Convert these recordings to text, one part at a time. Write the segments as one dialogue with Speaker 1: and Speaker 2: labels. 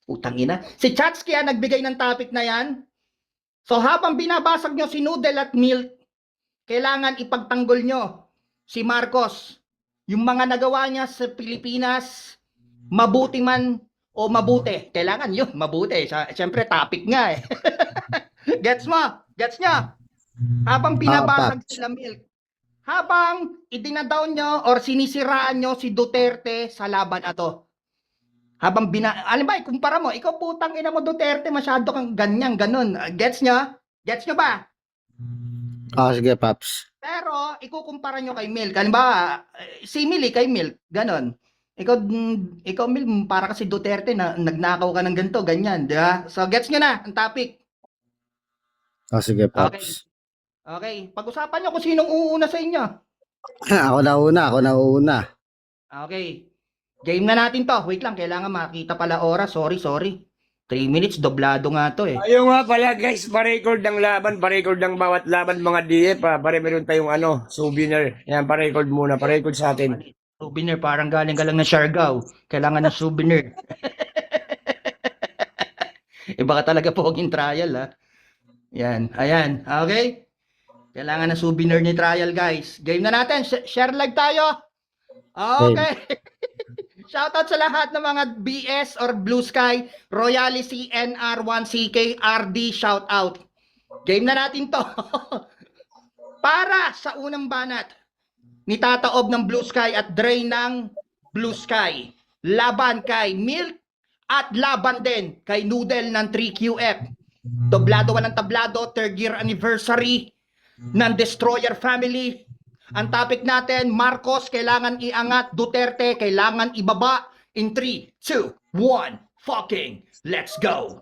Speaker 1: Putang ina. Si Chatsky ang nagbigay ng topic na yan. So habang binabasag nyo si Noodle at Milk, kailangan ipagtanggol nyo si Marcos. Yung mga nagawa niya sa Pilipinas, mabuti man o mabuti. Kailangan yun, mabuti. Siyempre, topic nga eh. Gets mo? Gets nyo? Habang binabasag sila Milk, habang idinadown nyo or sinisiraan nyo si Duterte sa laban ato. Habang alam ba, ikumpara mo, ikaw putang ina mo Duterte, masyado kang ganyan, ganun. Gets nyo? Gets nyo ba?
Speaker 2: Sige, Paps.
Speaker 1: Pero, ikukumpara nyo kay Milk. Alam ba, simili kay Milk, ganun. Ikaw Milk, para kasi Duterte, na nagnakaw ka ng ganito, ganyan. Diba? So, gets nyo na, ang topic.
Speaker 2: Sige, Paps.
Speaker 1: Okay. Pag-usapan nyo kung sinong uuna sa inyo.
Speaker 2: Ako na una.
Speaker 1: Okay. Game na natin to. Wait lang, kailangan makita pala oras. Sorry. 3 minutes, doblado nga to eh.
Speaker 3: Ayun nga pala guys, pa-record ng laban, pa-record ng bawat laban mga DF pa. Pare meron tayong souvenir. Yan, pa-record muna, pa-record sa atin.
Speaker 1: Souvenir, parang galing ka lang ng Siargao. Kailangan ng souvenir. Iba ka talaga poging trial ha. Yan, ayan. Okay? Kailangan ng souvenir ni trial guys. Game na natin. Share like tayo. Okay. Shoutout sa lahat ng mga BS or Blue Sky, Royale CNR1CK, RD, shoutout. Game na natin to. Para sa unang banat ni Tataob ng Blue Sky at Dre ng Blue Sky. Laban kay Milk at laban din kay Noodle ng 3QF. Doblado walang tablado, 3rd year anniversary ng Destroyer Family. Ang topic natin, Marcos kailangan iangat, Duterte kailangan ibaba. In 3, 2, 1, fucking let's go.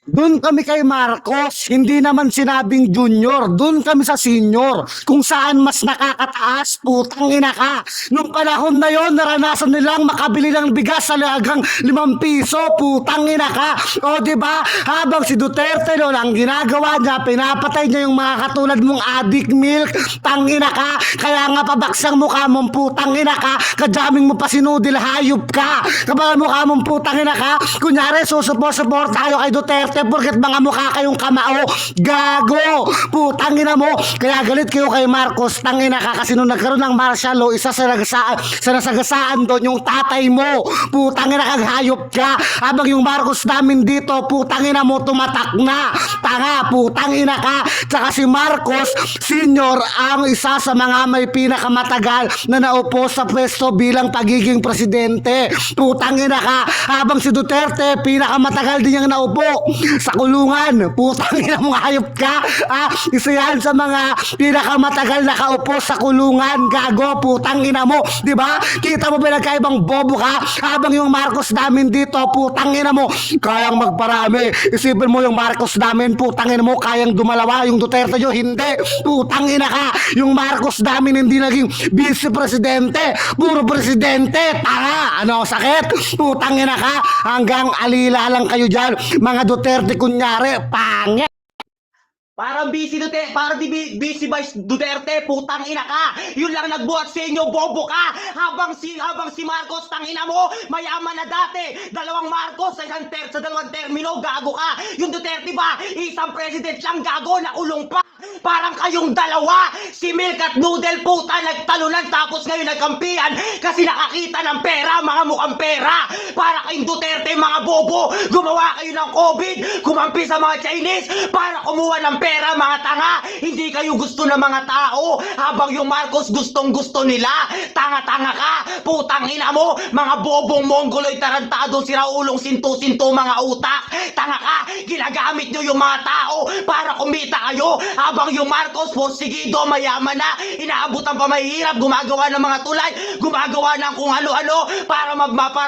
Speaker 2: Doon kami kay Marcos, hindi naman sinabing junior. Doon kami sa senior, kung saan mas nakakataas, putang ina ka. Nung panahon na yon, naranasan nilang makabili ng bigas sa halagang 5 piso, putang ina ka. O diba, habang si Duterte noon, ang ginagawa niya, pinapatay niya yung mga katulad mong adik Milk, tangina ka. Kaya nga pabaksang mukha mong putang ina ka, kadaming mo pa sinudil, hayop ka. Kapag mukha mong putang ina ka, kunyari susuport tayo kay Duterte, porket mga mukha kayong kamao, gago, putangina mo. Kaya galit kayo kay Marcos, tangina ka, kasi nung nagkaroon ng martial law, isa sa nasagasaan doon yung tatay mo, putangina ka, hayop ka. Habang yung Marcos namin dito, putangina mo, tumatak na, tanga, putangina ka. Tsaka si Marcos Senior ang isa sa mga may pinakamatagal na naupo sa pwesto bilang pagiging presidente, putangina ka. Habang si Duterte, pinakamatagal din niyang naupo sa kulungan, putang ina mong hayop ka. Isa yan sa mga pinakamatagal na kaupo sa kulungan, gago, putang ina mo, di ba? Kita mo pinagkaibang bobo ka. Habang yung Marcos namin dito, putang ina mo, kayang magparami. Isipin mo yung Marcos namin, putang ina mo, kayang dumalawa. Yung Duterte nyo, hindi, putang ina ka. Yung Marcos namin hindi naging vice-presidente, puro presidente, tanga, ano, sakit, putang ina ka. Hanggang alila lang kayo dyan, mga Duterte kunyari, pangit.
Speaker 4: Parang busy Duterte, parang busy Vice Duterte, putang ina ka. Yun lang nagbuhat sa inyo, bobo ka. Habang si Marcos, tangina mo, mayaman na dati. Dalawang Marcos sa dalawang termino, gago ka. Yung Duterte ba, isang president lang, gago, nakulong pa. Parang kayong dalawa, si Milk at Noodle, puta, nagtalunan tapos ngayon nagkampihan kasi nakakita ng pera, mga mukhang pera. Para kayong Duterte, mga bobo, gumawa kayo ng COVID, kumampi sa mga Chinese para kumuha ng pera, mga tanga. Hindi kayo gusto ng mga tao, habang yung Marcos gustong-gusto nila. Tanga-tanga ka, putang ina mo, mga bobong mongoloy tarantado, siraulong sinto-sinto, mga utak. Tanga ka, ginagamit nyo yung mga tao para kumita kayo, habang yung Marcos, porsigido, mayaman na, inaabutan pa mahirap, gumagawa ng mga tulay, gumagawa ng kung ano-ano para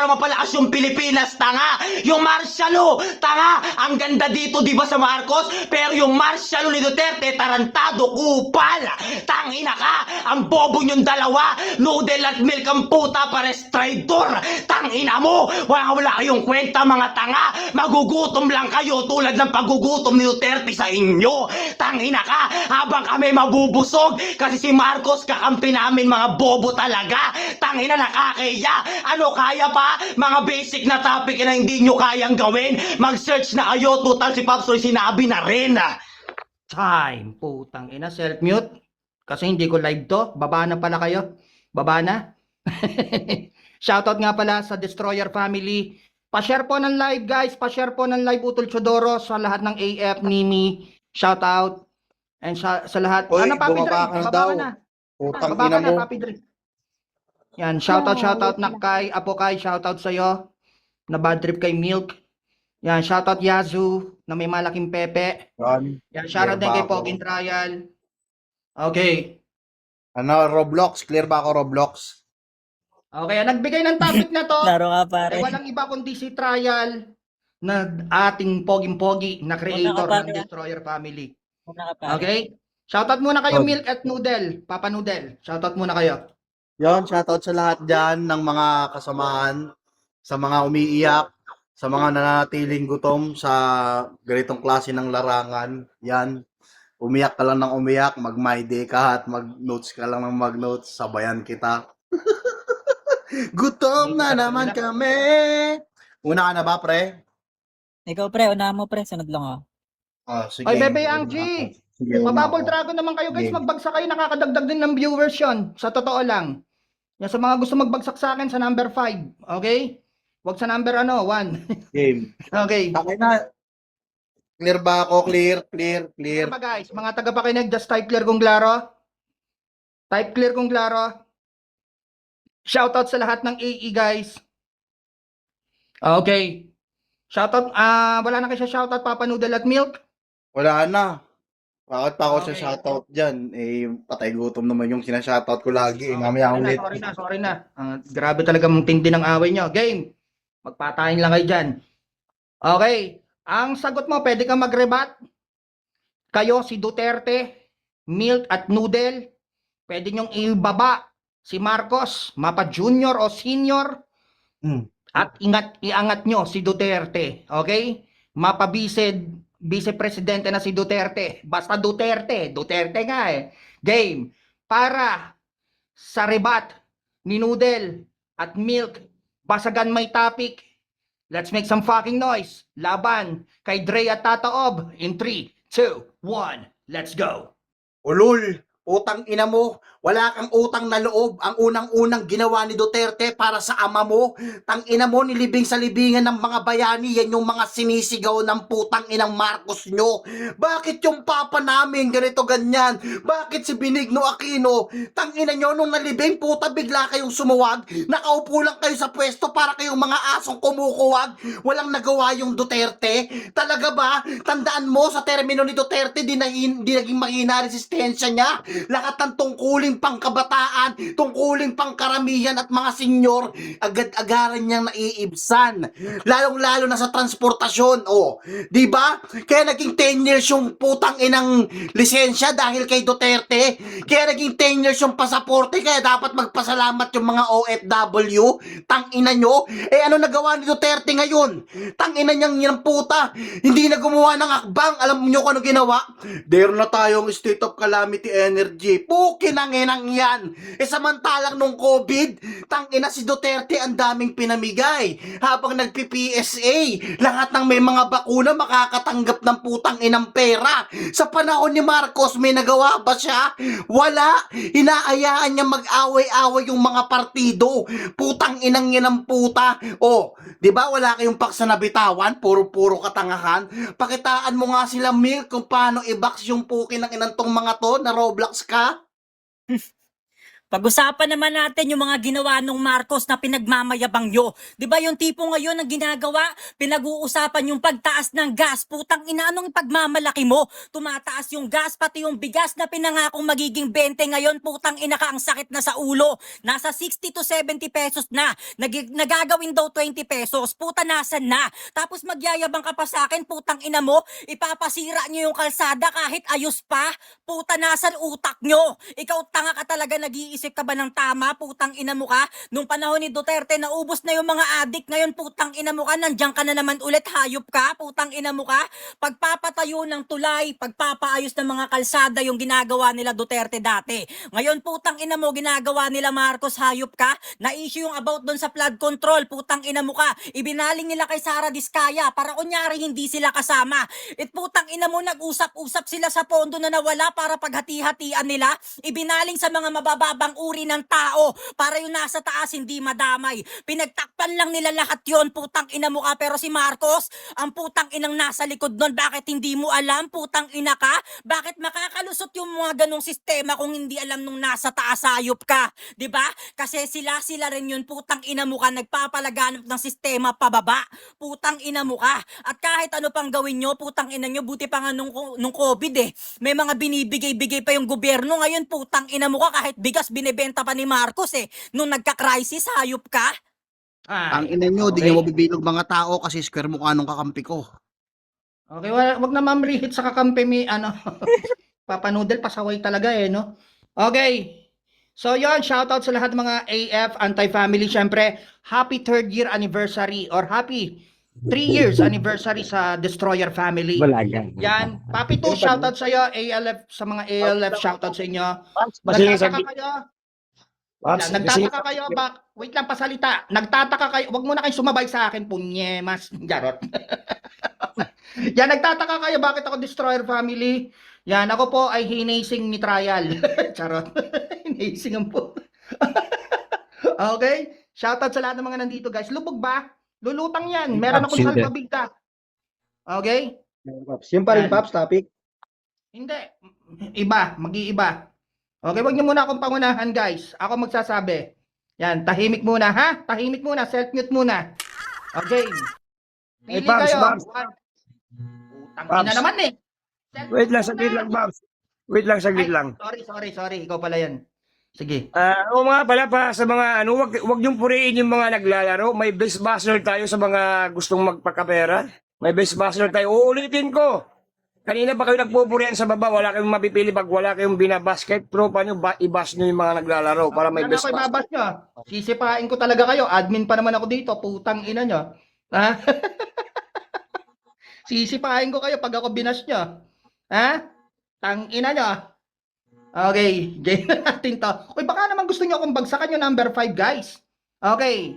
Speaker 4: mapalakas yung Pilipinas, tanga. Yung martial law, tanga, ang ganda dito, di ba, sa Marcos? Pero yung martial law ni Duterte, tarantado, kupal, tangina ka, ang bobo yung dalawa, Noodle at Milk ang puta, pares traitor, tangina mo, wala kayong kwenta, mga tanga, magugutom lang kayo tulad ng pagugutom ni Duterte sa inyo, tangina ka, habang kami mabubusog kasi si Marcos kakampi namin mga bobo talaga. Tangina nakakahiya. Ano kaya pa? Mga basic na topic na hindi nyo kayang gawin. Mag-search na kayo. Total si Pops Roy sinabi na rin.
Speaker 1: Time, putang ina, self-mute. Kasi hindi ko live to. Baba na pala kayo. Baba na. Shoutout nga pala sa Destroyer family. Pa-share po ng live guys. Pa-share po ng live Utol Chodoro sa lahat ng AF, Nimi. Shoutout. And sa lahat.
Speaker 5: Oy,
Speaker 1: Ano, Papi Dre?
Speaker 5: bumaba ka na
Speaker 1: Baba
Speaker 5: daw.
Speaker 1: ka na.
Speaker 5: Putang
Speaker 1: Baba
Speaker 5: ina
Speaker 1: ka na,
Speaker 5: mo.
Speaker 1: Papi Dre. Yan, shoutout Nakay, Apo Kai, shoutout sa'yo. Na bad trip kay Milk. Yan, shoutout Yazoo na may malaking pepe.
Speaker 5: Yan.
Speaker 1: Yan, shoutout din kay
Speaker 5: Clear ba ako?
Speaker 1: Poging Trial. Okay.
Speaker 5: Ano, Roblox? Clear ba ako, Roblox?
Speaker 1: Okay, nagbigay ng topic na to.
Speaker 6: Laro ka
Speaker 1: Ay
Speaker 6: pare.
Speaker 1: walang iba kundi si Trial na ating poging-pogi na creator
Speaker 6: Una ka,
Speaker 1: ng
Speaker 6: pare.
Speaker 1: Destroyer family.
Speaker 6: Una ka pare.
Speaker 1: Okay? Shoutout muna kayo
Speaker 5: Oh.
Speaker 1: Milk at Noodle, Papa Noodle. Shoutout muna kayo.
Speaker 5: Yon, shoutout sa lahat dyan ng mga kasamahan, sa mga umiiyak, sa mga nananatiling gutom sa ganitong klase ng larangan. Yan. Umiyak ka lang ng umiyak, mag-my day ka at mag-notes ka lang ng mag-notes, sabayan kita. Gutom na naman kami. Una ka na ba, pre?
Speaker 6: Ikaw pre, una mo pre, sunod lang ako.
Speaker 5: Oh, sige.
Speaker 1: Oy, Bebe Anggi.
Speaker 5: Sige, una
Speaker 1: Mababol
Speaker 5: ako.
Speaker 1: Dragon naman kayo guys,
Speaker 5: Game.
Speaker 1: magbagsak kayo, nakakadagdag din ng viewers yun. Sa totoo lang. Yan sa mga gusto magbagsak sa akin sa number 5. Okay? Huwag sa number 1.
Speaker 5: Game.
Speaker 1: Okay.
Speaker 5: Okay na. Clear ba ako? Clear, clear, clear.
Speaker 1: Ano ba guys, mga tagapakinig, just type clear kung klaro. Type clear kung klaro. Shoutout sa lahat ng AE guys. Okay. Shoutout, wala na kayo sa shoutout Papa Noodle at Milk.
Speaker 5: Wala na. Bakit pa ako
Speaker 1: Okay.
Speaker 5: sa shoutout dyan? Eh, patay gutom naman yung sinashoutout ko lagi. Mamaya ulit.
Speaker 1: Sorry na. Grabe talaga mong tindi ng away nyo. Game. Magpatayin lang kayo dyan. Okay. Ang sagot mo, pwede kang mag-rebat. Kayo, si Duterte, Milk at Noodle, pwede nyong ibaba si Marcos, mapa junior o senior, at iangat nyo si Duterte. Okay? Mapa vice-presidente na si Duterte. Basta Duterte. Duterte nga eh. Game. Para sa rebat ni Noodle at Milk, basagan may topic. Let's make some fucking noise. Laban kay Dre at Tata Ob in 3, 2, 1. Let's go.
Speaker 5: Ulul, utang ina mo. Wala kang utang na loob. Ang unang-unang ginawa ni Duterte para sa ama mo. Tang ina mo, nilibing sa libingan ng mga bayani. Yan yung mga sinisigaw ng putang inang Marcos nyo. Bakit yung papa namin ganito ganyan? Bakit si Benigno Aquino? Tang ina nyo, nung nalibing, puta, bigla kayong sumuwag. Nakaupo lang kayo sa pwesto para kayong mga asong kumukuwag. Walang nagawa yung Duterte. Talaga ba? Tandaan mo, sa termino ni Duterte, di naging mahina resistensya niya. Lahat ng tungkulin pangkabataan, tungkulin pangkaramihan at mga senyor, agad-agaran niyang naiibsan. Lalong-lalo na sa transportasyon. Oh, di ba? Kaya naging 10 years yung putang inang lisensya dahil kay Duterte. Kaya naging 10 years yung pasaporte, kaya dapat magpasalamat yung mga OFW. Tang ina nyo. Eh ano nagawa ni Duterte ngayon? Tang ina niyang yan puta. Hindi na gumawa ng akbang. Alam niyo kung ano ginawa? There na tayong state of calamity energy. Pukin ang inang yan. Eh samantalang nung COVID, tang ina si Duterte ang daming pinamigay. Habang nagpi-PSA, lahat ng may mga bakuna makakatanggap ng putang inang pera. Sa panahon ni Marcos, may nagawa ba siya? Wala. Inaayaan niya mag-away-away yung mga partido. Putang inang puta. Oh, di ba wala kayong paksa na bitawan? Puro-puro katangahan. Pakitaan mo nga sila, Milk, kung paano i-box yung pukin ng inantong mga to na Roblox ka.
Speaker 6: Pag-usapan naman natin yung mga ginawa nung Marcos na pinagmamayabang nyo. Di ba yung tipo ngayon ang ginagawa? Pinag-uusapan yung pagtaas ng gas. Putang ina, anong pagmamalaki mo? Tumataas yung gas, pati yung bigas na pinangakong magiging 20 ngayon. Putang ina ka, ang sakit na sa ulo. Nasa 60 to 70 pesos na. Nagagawin daw 20 pesos. Puta, nasan na? Tapos magyayabang ka pa sa akin, putang ina mo. Ipapasira nyo yung kalsada kahit ayos pa. Puta, nasan utak nyo? Ikaw tanga ka talaga, nag-iisip Nakakaisip ka ba ng tama? Putang ina mo ka. Nung panahon ni Duterte, naubos na yung mga adik. Ngayon, putang ina mo ka. Nandiyan ka na naman ulit. Hayop ka. Putang ina mo ka. Pagpapatayo ng tulay, pagpapaayos ng mga kalsada yung ginagawa nila Duterte dati. Ngayon, putang ina mo, ginagawa nila Marcos. Hayop ka. Na-issue yung about doon sa flood control. Putang ina mo ka. Ibinaling nila kay Sara Diskaya para kunyari hindi sila kasama. Putang ina mo, nag-usap-usap sila sa pondo na nawala para paghati-hatian nila. Ibinaling sa mga mabababang uri ng tao para yung nasa taas hindi madamay. Pinagtakpan lang nila lahat yon, putang ina mo ka. Pero si Marcos, ang putang inang nasa likod nun, bakit hindi mo alam? Putang ina ka? Bakit makakalusot yung mga ganong sistema kung hindi alam nung nasa taas, hayop ka? 'Di ba? Kasi sila rin yun, putang ina mo ka, nagpapalaganap ng sistema pababa. Putang ina mo ka. At kahit ano pang gawin nyo, putang ina nyo, buti pa nga nung COVID may mga binibigay-bigay pa yung gobyerno. Ngayon, putang ina mo ka, kahit bigas binibenta pa ni Marcos nung nagka-crisis, hayop ka.
Speaker 1: Ay,
Speaker 5: Ang ina nyo, di
Speaker 1: okay.
Speaker 5: nyo mabibilog mga tao kasi square mukha nung kakampi ko.
Speaker 1: Okay, wag na mamrihit sa kakampi mi, ano. Papa Noodle, pasaway talaga no? Okay. So yon, shoutout sa lahat ng mga AF, anti-family. Syempre, happy 3rd year anniversary or happy 3 years anniversary sa Destroyer family.
Speaker 3: Wala yan.
Speaker 1: Yan. Papi 2, shoutout sa iyo. ALF, sa mga ALF, shoutout sa inyo.
Speaker 3: Masingin
Speaker 1: Nagtataka
Speaker 3: sa...
Speaker 1: kayo.
Speaker 3: Pops,
Speaker 1: Nagtataka kayo, wait lang, pasalita. Nagtataka kayo, wag mo na kayong sumabay sa akin, punyemas. Jarot. Yan, nagtataka kayo, bakit ako Destroyer family? Yan, ako po ay hinasing ni Trial. Charot. Hinasing ang po. Okay? Shoutout sa lahat ng mga nandito, guys. Lubog ba? Lulutang yan. Meron akong salpabigta. Okay?
Speaker 7: Yung pa rin,
Speaker 1: Yan.
Speaker 7: Paps, topic.
Speaker 1: Hindi. Iba. Mag-iiba. Okay, wag niyo muna akong pangunahan, guys. Ako magsasabi. Yan, tahimik muna, ha? Tahimik muna. Self-mute muna. Okay. Pili
Speaker 3: Pops,
Speaker 1: kayo.
Speaker 3: Pops.
Speaker 1: Utang ina
Speaker 3: Pops.
Speaker 1: naman
Speaker 3: Wait lang, saglit lang, Pops. Wait lang, saglit lang.
Speaker 1: Sorry. Ikaw pala yan. Sige.
Speaker 3: Oo nga pala pa sa mga ano, wag niyong puriin yung mga naglalaro. May best buzzer tayo sa mga gustong magpakapera. May best buzzer tayo. Uulitin ko. Kanina ba kayo nagpupurian sa baba? Wala kayong mapipili pag wala kayong binabasket. Pro, paano i-bash nyo yung mga naglalaro para may
Speaker 1: Ano
Speaker 3: best
Speaker 1: ako
Speaker 3: buzzer?
Speaker 1: ibabas nyo? Sisipain ko talaga kayo. Admin pa naman ako dito. Putang ina nyo. Ha? Sisipain ko kayo pag ako binas nyo. Ha? Tang ina nyo. Okay. Game na natin to. Uy, baka naman gusto nyo akong bagsakan yung number 5, guys. Okay.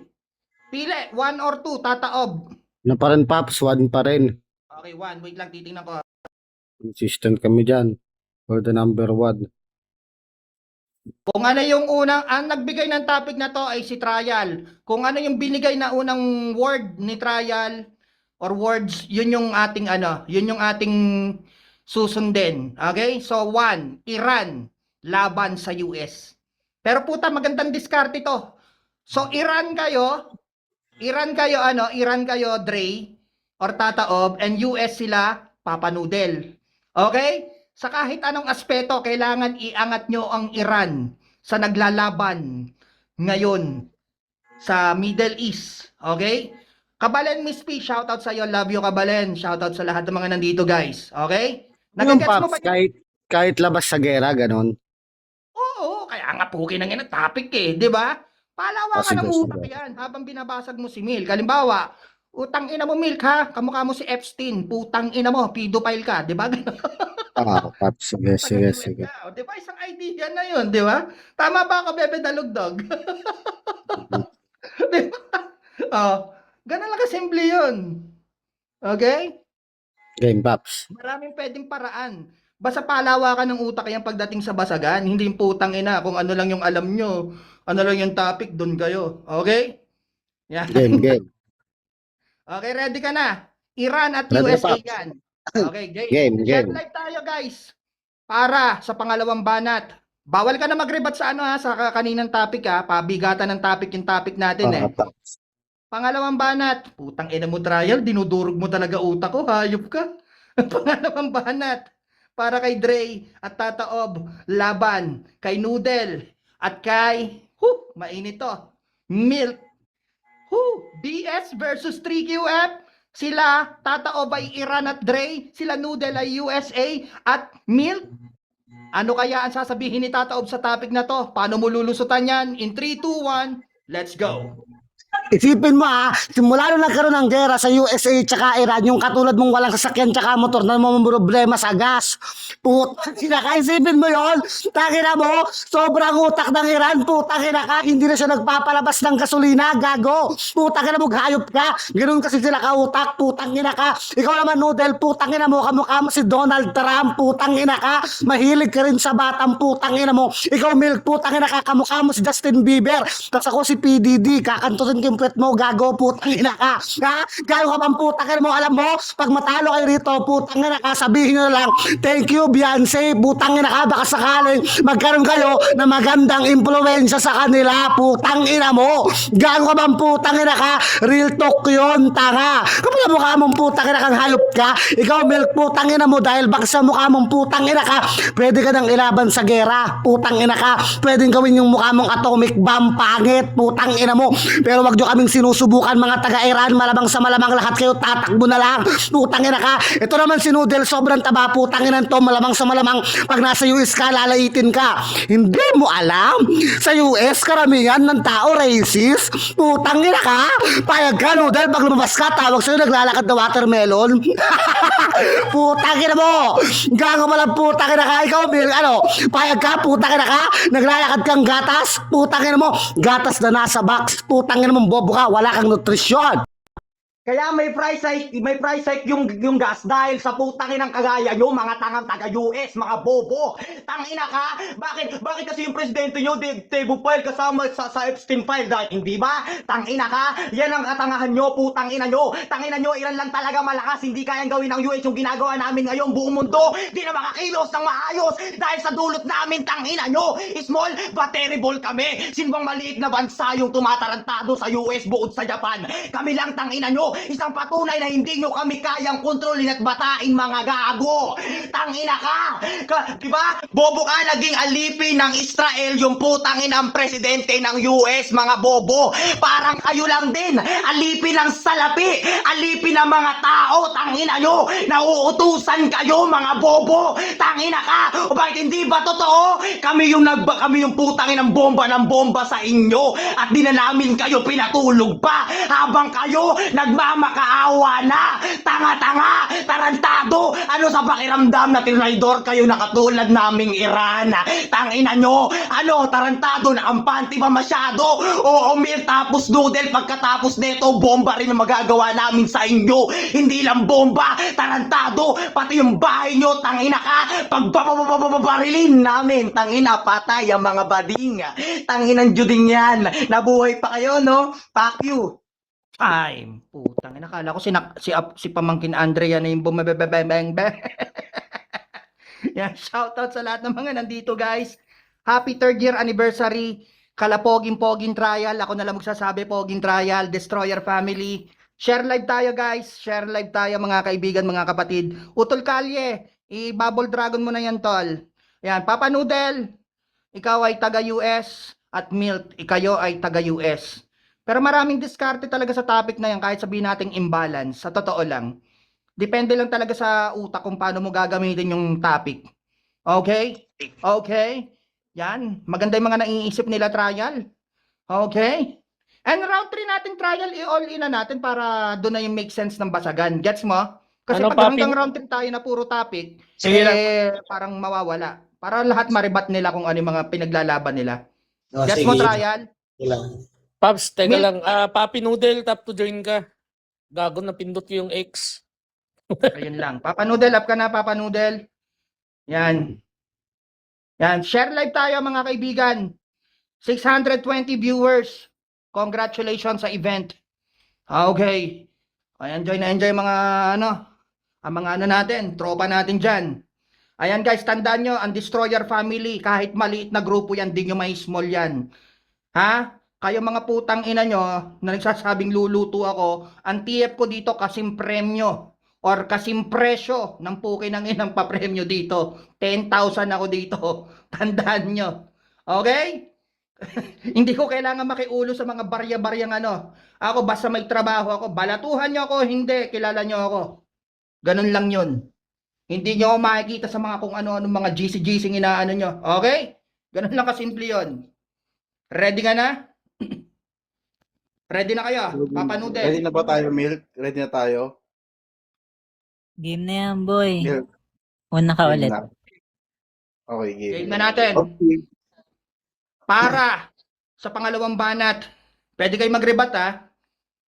Speaker 1: Pili. 1 or 2. Tataob.
Speaker 2: Ano pa rin, Paps? 1 pa rin.
Speaker 1: Okay, 1. Wait lang. Titingnan ko.
Speaker 2: Consistent kami dyan. For the number 1.
Speaker 1: Kung ano yung unang, ang nagbigay ng topic na to ay si Trial. Kung ano yung binigay na unang word ni Trial or words, yun yung ating yun yung ating susundin. Okay? So 1, Iran laban sa US. Pero puta, magandang diskarte to. So Iran kayo Dre or Tataob, and US sila Papa Noodle. Okay? Sa kahit anong aspeto, kailangan iangat nyo ang Iran sa naglalaban ngayon sa Middle East. Okay? Kabalen Miss P, shoutout sa iyo. Love you, Kabalen. Shoutout sa lahat ng mga nandito, guys. Okay?
Speaker 2: Yung
Speaker 1: Nagagets mo
Speaker 2: Paps,
Speaker 1: ba?
Speaker 2: kahit labas sa gera, ganon.
Speaker 1: Oo, kaya nga puki na nga topic di ba? Palawakan
Speaker 2: Sige,
Speaker 1: ng
Speaker 2: sige.
Speaker 1: utak yan habang binabasag mo si Milk. Halimbawa, utang ina mo Milk ha, kamukha mo si Epstein, putang ina mo, pedophile ka, di ba?
Speaker 2: Paps, sige.
Speaker 1: O, di ba? Isang idea na yun, di ba? Tama ba ako, Bebe Dalugdog? Di ba? Oh, ganun lang kasimple yun. Okay?
Speaker 2: Game, Paps.
Speaker 1: Maraming pwedeng paraan. Basta palawakan ng utak yan pagdating sa basagan. Hindi yung putang ina. Kung ano lang yung alam nyo, ano lang yung topic, doon kayo. Okay? Yan.
Speaker 2: Game.
Speaker 1: Okay, ready ka na? Iran at
Speaker 2: Ready,
Speaker 1: USA
Speaker 2: Paps.
Speaker 1: yan. Okay, game.
Speaker 2: Game.
Speaker 1: Live tayo, guys. Para sa pangalawang banat. Bawal ka na mag-rebat sa sa kaninang topic Pabigatan ng topic yung topic natin
Speaker 2: Paps.
Speaker 1: Pangalawang banat. Putang ina mo, Trial. Dinudurog mo talaga utak ko. Hayop ka. Pangalawang banat. Para kay Dre at Tataob. Laban kay Noodle. At kay, mainit to. Milk. BS versus 3QF. Sila, Tataob ay Iran at Dre. Sila Noodle ay USA. At Milk Ano kaya ang sasabihin ni Tata Ob sa topic na to? Paano mo lulusutan yan? In 3, 2, 1, let's go!
Speaker 2: Isipin mo simula nung nagkaroon ng gera sa USA tsaka Iran, yung katulad mong walang sasakyan tsaka motor na mo problema sa gas. Putang ina ka, isipin mo yon. Tangina mo, sobrang utak ng Iran, putang ina ka, hindi na siya nagpapalabas ng gasolina, gago. Putang ina mo, hayop ka. Ganun kasi sila kautak, putang ina ka. Ikaw naman, Noodle, putang ina mo, kamukha mo si Donald Trump, putang ina ka. Mahilig ka rin sa batang putang ina mo. Ikaw, Milk, putang ina ka, kamukha mo si Justin Bieber. Tapos ako si PDD, kakantusin yung puwet mo, gago, putang ina ka. Ha? Gago ka bang putang ina mo? Alam mo, pag matalo kayo rito, putang ina ka, sabihin nyo lang, thank you, Beyonce, putang ina ka, baka sakaling magkaroon kayo na magandang impluensya sa kanila, putang ina mo. Gago ka bang putang ina ka? Real talk yun, tanga. Kapag mukha mong putang ina kang hayop ka, ikaw, Milk, putang ina mo, dahil baka sa mukha mong putang ina ka, pwede ka nang ilaban sa gera, putang ina ka. Pwedeng gawin yung mukha mong atomic bomb, pangit, putang ina mo. Pero wag nyo kaming sinusubukan, mga taga-Iran, malamang sa malamang lahat kayo tatakbo na lang, putang ina ka. Ito naman si Noodle, sobrang taba, putang ina to, malamang sa malamang pag nasa US ka, lalaitin ka. Hindi mo alam, sa US karamihan ng tao racist, putang ina ka. Payag ka, Noodle, pag lumabas ka, tawag sa'yo naglalakad na watermelon. Putang ina mo, gago mo lang, putang ina ka. Ikaw, payag ka, putang ina ka, naglalakad kang gatas, putang ina mo, gatas na nasa box, putang ina mo, bobo ka, wala kang nutrisyon.
Speaker 4: Kaya may price hike yung gas dahil sa putang inang kagaya nyo, mga tangang taga-US, mga bobo. Tangina ka, bakit kasi yung presidente nyo, table file kasama sa Epstein file, dahil hindi ba? Tangina ka, yan ang katangahan nyo, putang ina nyo. Tangina nyo, Iran lang talaga malakas, hindi kayang gawin ng US yung ginagawa namin ngayon, buong mundo, di na makakilos ng maayos, dahil sa dulot namin, tangina nyo, small but terrible kami. Sino bang maliit na bansa yung tumatarantado sa US bukod sa Japan? Kami lang, tangina nyo, isang patunay na hindi nyo kami kayang kontrolin at batain, mga gago. Tangina ka, diba? Bobo ka, naging alipin ng Israel yung putangin ang presidente ng US, mga bobo. Parang kayo lang din, alipin ng salapi, alipin ng mga tao, tangina nyo, nauutusan kayo, mga bobo. Tangina ka, o bakit hindi ba totoo? Kami yung putangin ng bomba sa inyo at di na namin kayo pinatulog pa habang kayo nagmamakaawa na. Tanga-tanga, tarantado. Ano sa pakiramdam na tinaydor kayo na katulad naming Iran? Tangina nyo, tarantado, nakampante ba masyado? Oo, Mir, tapos Noodle, pagkatapos neto, bomba rin ang magagawa namin sa inyo. Hindi lang bomba, tarantado, pati yung bahay nyo, tangina ka, pagbabarilin namin, tangina, patay ang mga bading. Tanginang juding yan. Nabuhay pa kayo, no? Fuck you.
Speaker 1: Time. Putang ina, akala ko si Pamangkin Andrea na yung bumebebebeng. Yan, shoutout sa lahat ng mga nandito, guys. Happy 3rd year anniversary. Kalapoging-poging trial. Ako na lang magsasabi, poging trial. Destroyer family. Share live tayo, guys. Share live tayo, mga kaibigan, mga kapatid. Utol Kalye, i-bubble dragon mo na yan, tol. Yan, Papa Noodle, ikaw ay taga-US at Milk, ikayo ay taga-US. Pero maraming diskarte talaga sa topic na yan, kahit sabihin nating imbalance, sa totoo lang. Depende lang talaga sa utak kung paano mo gagamitin yung topic. Okay? Okay? Yan. Maganda yung mga naiisip nila trial. Okay? And round 3 natin trial, i-all in na natin para doon na yung make sense ng basagan. Gets mo? Kasi
Speaker 7: Ano,
Speaker 1: pag
Speaker 7: Papi?
Speaker 1: hanggang round 3 tayo na puro topic,
Speaker 3: Sige lang.
Speaker 1: parang mawawala. Para lahat maribat nila kung ano yung mga pinaglalaban nila.
Speaker 7: Oh,
Speaker 1: Gets
Speaker 7: sige.
Speaker 1: mo trial?
Speaker 7: Paps, teka
Speaker 1: Milk.
Speaker 7: lang. Papi Noodle, tap to join ka. Gago, napindot ko yung X.
Speaker 1: Ayun lang. Papa Noodle, up ka na, Papa Noodle. Yan. Yan. Share live tayo, mga kaibigan. 620 viewers. Congratulations sa event. Okay. Ay, enjoy na enjoy mga ang mga natin, tropa natin dyan. Ayan guys, tandaan nyo, ang Destroyer family, kahit maliit na grupo yan, di nyo may small yan. Ha? Kayo mga putang ina nyo, na nagsasabing luluto ako, ang TF ko dito kasim premyo, or kasim presyo ng puki ng inang papremyo dito. 10,000 ako dito. Tandaan nyo. Okay? Hindi ko kailangan makiulo sa mga barya-baryang Ako basta may trabaho ako, balatuhan nyo ako, hindi, kilala nyo ako. Ganun lang yun. Hindi nyo ako makikita sa mga kung ano-ano mga GC-GC inaano nyo. Okay? Ganun lang kasimple yun. Ready ka na? Ready na kayo? Papa Noodle.
Speaker 5: Ready na ba tayo, Milk? Ready na tayo?
Speaker 6: Game na yan, boy.
Speaker 5: Milk.
Speaker 6: Una ka
Speaker 5: Game
Speaker 6: ulit.
Speaker 5: na. Okay, game.
Speaker 1: Game na natin.
Speaker 5: Okay.
Speaker 1: Para sa pangalawang banat, pwede kayo mag-rebut ha,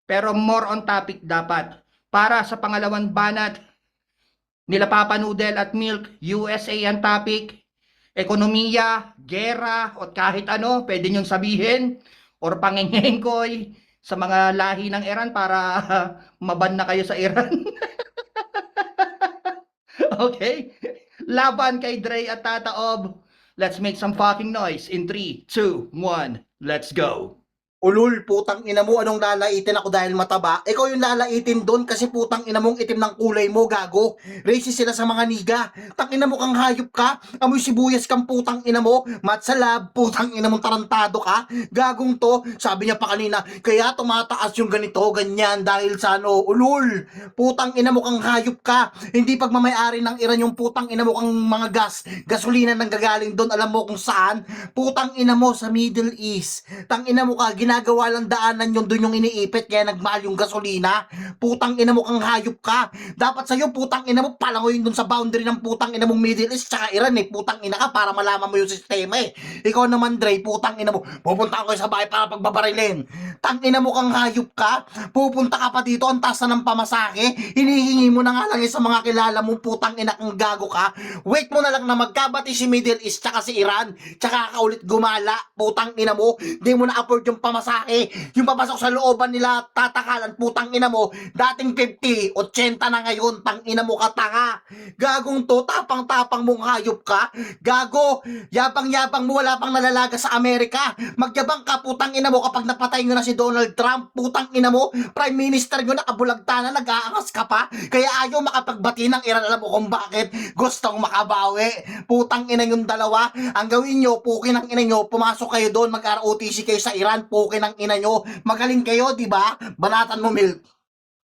Speaker 1: pero more on topic dapat. Para sa pangalawang banat, nila Papa Noodle at Milk, USA ang topic, ekonomiya, gera, o kahit ano, pwede nyong sabihin, or pangengengkoy sa mga lahi ng Iran para maban na kayo sa Iran. Okay? Laban kay Dre at Tata Ob. Let's make some fucking noise in 3, 2, 1. Let's go.
Speaker 5: Ulul, putang ina mo, anong lalaitin ako dahil mataba? Ikaw yung lalaitin doon kasi putang ina mong itim ng kulay mo, gago. Racist sila sa mga niga. Tang ina mo kang hayop ka. Amoy sibuyas kang putang ina mo. Matsalab, putang ina mong tarantado ka. Gagong to, sabi niya pa kanina, kaya tumataas yung ganito, ganyan, dahil sa ano, ulul. Putang ina mo kang hayop ka. Hindi pagmamayari ng Iran yung putang ina mo kang mga gasolina nang gagaling doon, alam mo kung saan? Putang ina mo sa Middle East. Tang ina mo ka, ginagawa lang daanan yung doon yung iniipit kaya nagmahal yung gasolina. Putang ina mo kang hayop ka. Dapat sa'yo putang ina mo palangoyin doon sa boundary ng putang ina mong Middle East tsaka Iran eh. Putang ina ka para malaman mo yung sistema eh. Ikaw naman Dre, putang ina mo, pupunta ako sa bahay para pagbabarilin. Tang ina mo kang hayop ka. Pupunta ka pa dito, ang taas na ng pamasake. Hinihingi mo na nga lang sa mga kilala mo, putang ina kang gago ka. Wait mo na lang na magkabati si Middle East tsaka si Iran. Tsaka ka ulit gumala, putang ina mo. Di mo na afford yung pamasake. Yung papasok sa looban nila, tatakalan, putang ina mo. Dating 50, 80 na ngayon, tang ina mo ka tanga. Gagong to, tapang-tapang mong hayop ka. Gago, yabang-yabang mo, wala pang nalalaga sa Amerika. Magyabang ka, putang ina mo, kapag napatay nyo na si Donald Trump, putang ina mo, Prime Minister nyo, nakabulagta na, nag-aangas ka pa. Kaya ayaw makapagbati ng Iran, alam mo kung bakit. Gustong makabawi. Putang ina yung dalawa. Ang gawin nyo, pukin ang ina nyo, pumasok kayo doon, mag-ROTC kayo sa Iran, pukin ang ina nyo. Magaling kayo, di ba? Banatan mo, Milk.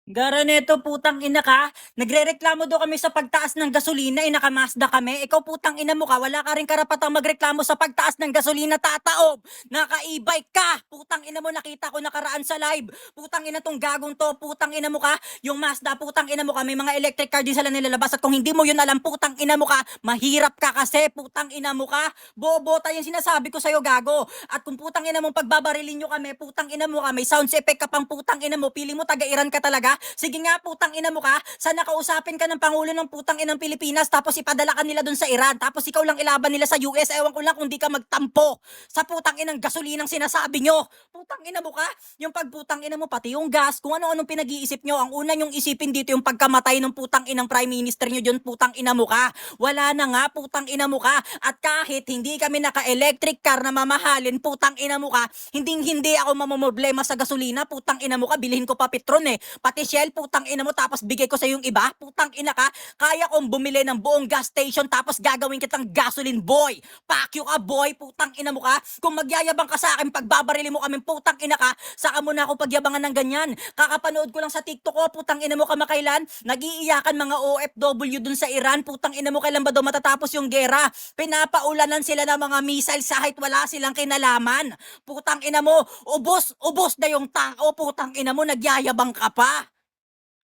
Speaker 6: Gara neto, putang ina ka. Nagrereklamo daw kami sa pagtaas ng gasolina, inakamasda kami. Ikaw putang ina mo ka, wala ka rin karapatang magreklamo sa pagtaas ng gasolina, tataob. Naka-e-bike ka. Putang ina mo, nakita ko nakaraan sa live. Putang ina tong gagong to, putang ina mo ka. Yung Mazda, putang ina mo ka, may mga electric car din sila nilalabas. At kung hindi mo yun alam, putang ina mo ka, mahirap ka kasi, putang ina mo ka. Bobo tayo yung sinasabi ko sa'yo, gago. At kung putang ina mong pagbabarilin nyo kami, putang ina mo ka, may sounds effect ka pang putang ina mo, piling mo taga-Iran ka talaga. Sige nga, putang ina mo ka. Sana kausapin ka ng Pangulo ng putang inang Pilipinas tapos ipadala ka nila dun sa Iran. Tapos ikaw lang ilaban nila sa US. Ewan ko lang kung di ka magtampo sa putang inang gasolinang sinasabi nyo. Putang ina mo ka. Yung pagputang ina mo, pati yung gas, kung ano-anong pinag-iisip nyo. Ang una nyong isipin dito yung pagkamatay ng putang inang Prime Minister nyo dyan, putang ina mo ka. Wala na nga, putang ina mo ka. At kahit hindi kami naka-electric car na mamahalin, putang ina mo ka, hindi ako mamamroblema sa gasolina, putang ina mo ka, bilhin ko pa Petron eh. Pati Shell, putang ina mo, tapos bigay ko sa yung iba, putang ina ka, kaya kong bumili ng buong gas station tapos gagawin kitang gasoline boy. Pakyo ka boy, putang ina mo ka. Kung magyayabang ka sa akin, pagbabarili mo kami, putang ina ka, saka mo na ako pagyabangan ng ganyan. Kakapanood ko lang sa TikTok ko, putang ina mo kamakailan, nag-iiyakan mga OFW dun sa Iran, putang ina mo, kailan ba daw matatapos yung gera? Pinapaulanan sila ng mga missiles kahit wala silang kinalaman. Putang ina mo, ubos na yung tao, putang ina mo, nagyayabang ka pa.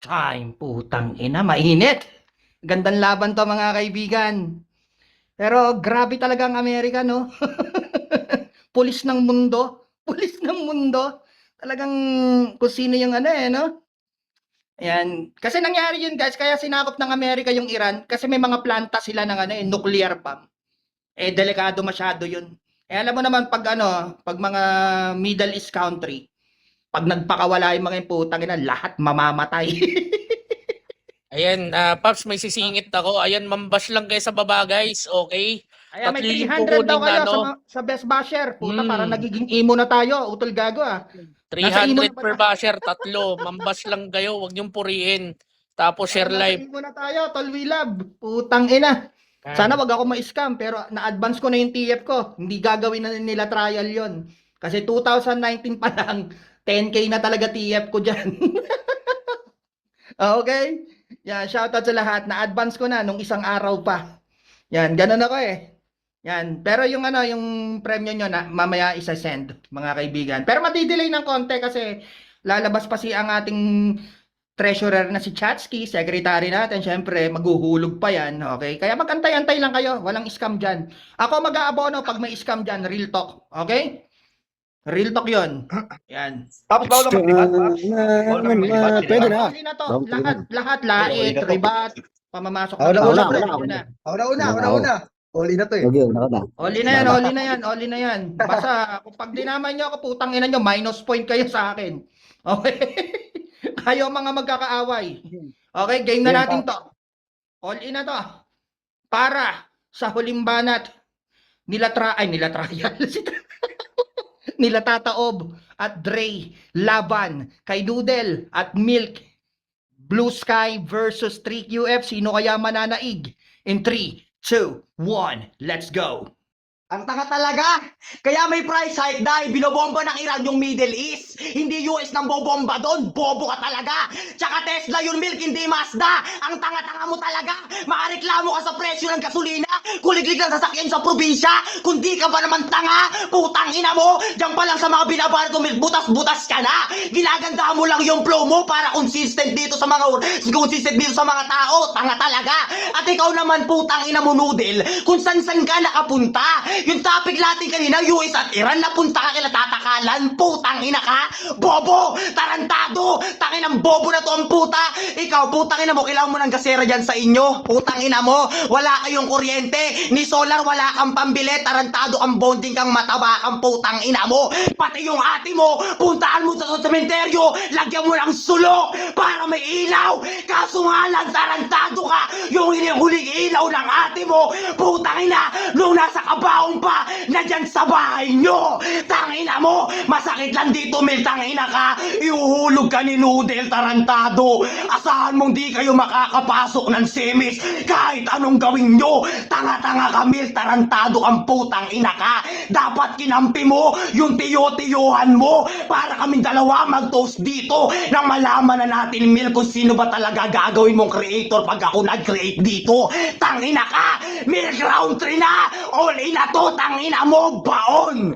Speaker 1: Time, putang ina, mainit. Gandang laban to mga kaibigan. Pero grabe talaga ang Amerika, no? Pulis ng mundo. Pulis ng mundo. Talagang kung sino yung ano eh, no? Ayan. Kasi nangyari yun guys, kaya sinakop ng Amerika yung Iran kasi may mga planta sila ng ano eh, nuclear bomb. Eh, delikado masyado yun. Eh, alam mo naman pag ano, pag mga Middle East country, pag nagpakawala yung mga putang ina, lahat mamamatay.
Speaker 7: Ayan, Paps, may sisingit ako. Ayan, mambash lang kayo sa baba, guys. Okay?
Speaker 1: Ayan, may
Speaker 7: Tatlo yung
Speaker 1: 300 daw
Speaker 7: kukunin
Speaker 1: kayo
Speaker 7: na, no?
Speaker 1: sa Best Basher. Puta,
Speaker 7: Hmm.
Speaker 1: para nagiging emo na tayo. Utol gago ah. Nasa imo
Speaker 7: 300
Speaker 1: na ba
Speaker 7: per
Speaker 1: tayo?
Speaker 7: basher, tatlo. Mambash lang kayo, wag niyong purihin. Tapos share
Speaker 1: Nasa
Speaker 7: live.
Speaker 1: emo na tayo, Tol Willab. Putang ina. Sana wag ako ma-scam, pero na-advance ko na yung TF ko. Hindi gagawin na nila trial yon. Kasi 2019 pa lang, 10K na talaga TF ko dyan. Okay? Yan, shoutout sa lahat. Na-advance ko na nung isang araw pa. Yan, ganun ako eh. Yan, pero yung ano, yung premyo nyo na mamaya isa-send, mga kaibigan. Pero madidelay ng konti kasi lalabas pa si ang ating treasurer na si Chatsky, secretary natin. Syempre, maghuhulog pa yan, okay? Kaya magantay-antay lang kayo, walang scam dyan. Ako mag-aabono pag may scam dyan, real talk, okay? Real talk yon. Yan.
Speaker 4: Tapos bawal naman libat, Paps. Bawal naman libat.
Speaker 2: Pwede na.
Speaker 1: Huli na to.
Speaker 2: Huli na.
Speaker 1: Lahat, lait, ribat, pamamasok
Speaker 8: Ako na,
Speaker 1: dito.
Speaker 8: una,
Speaker 1: Pre,
Speaker 8: una,
Speaker 1: yun na.
Speaker 8: Una. Oli na to eh.
Speaker 2: Okay, naka na.
Speaker 1: Oli na yan, oli na yan, oli na yan. Basta, kung pag dinaman nyo ako, putang ina nyo, minus point kayo sa akin. Okay? Kayo mga magkakaaway. Okay, game na natin to. All in na to. Para sa huling banat, nila trial. Nila Tataob at Dre laban kay Doodle at Milk. Blue Sky versus 3QF. Sino kaya mananaig? In 3, 2, 1, let's go!
Speaker 4: Ang tanga talaga! Kaya may price hike dahil binobomba ng Iran yung Middle East. Hindi US nang bobomba doon. Bobo ka talaga. Tsaka Tesla yung Milk, hindi Mazda. Ang tanga-tanga mo talaga. Makareklamo ka sa presyo ng gasolina. Kuliglig lang sasakyan sa probinsya. Kung di ka ba naman tanga, putang ina mo. Diyan pa lang sa mga binabayad ko, Milk, butas-butas ka na. Ginaganda mo lang yung flow mo para consistent dito sa mga tao. Tanga talaga. At ikaw naman, putang ina mo, Noodle, kung san-san ka nakapunta. Yung topic natin kanina, US at Iran, napunta ka kila tatakalan. Putang ina ka. Bobo! Tarantado! Tangin ng bobo na to ang puta. Ikaw, putang ina mo, kailangan mo ng gasera dyan sa inyo. Putang ina mo, wala kayong kuryente. Ni solar, wala kang pambili. Tarantado kang bonding kang mataba kang putang ina mo. Pati yung ate mo, puntaan mo sa sementeryo. Lagyan mo ng sulok para may ilaw. Kaso nga lang, tarantado ka. Yung huling ilaw ng ate mo, putang ina, nung nasa kabaong pa, na dyan sa bahay nyo. Tangina mo, masakit lang dito, Mil, tangina ka. Iuhulog ka ni Noodle, tarantado. Asahan mong di kayo makakapasok ng semis kahit anong gawin nyo. Tanga-tanga ka, Mil, tarantado kang putang ina ka. Dapat kinampi mo yung tiyo-tiyuhan mo para kaming dalawa mag-toast dito nang malaman na natin, Mil, kung sino ba talaga gagawin mong creator pag ako nag-create dito. Tangina ka, Mil, round 3 na. All in na to, tangina mo, baon!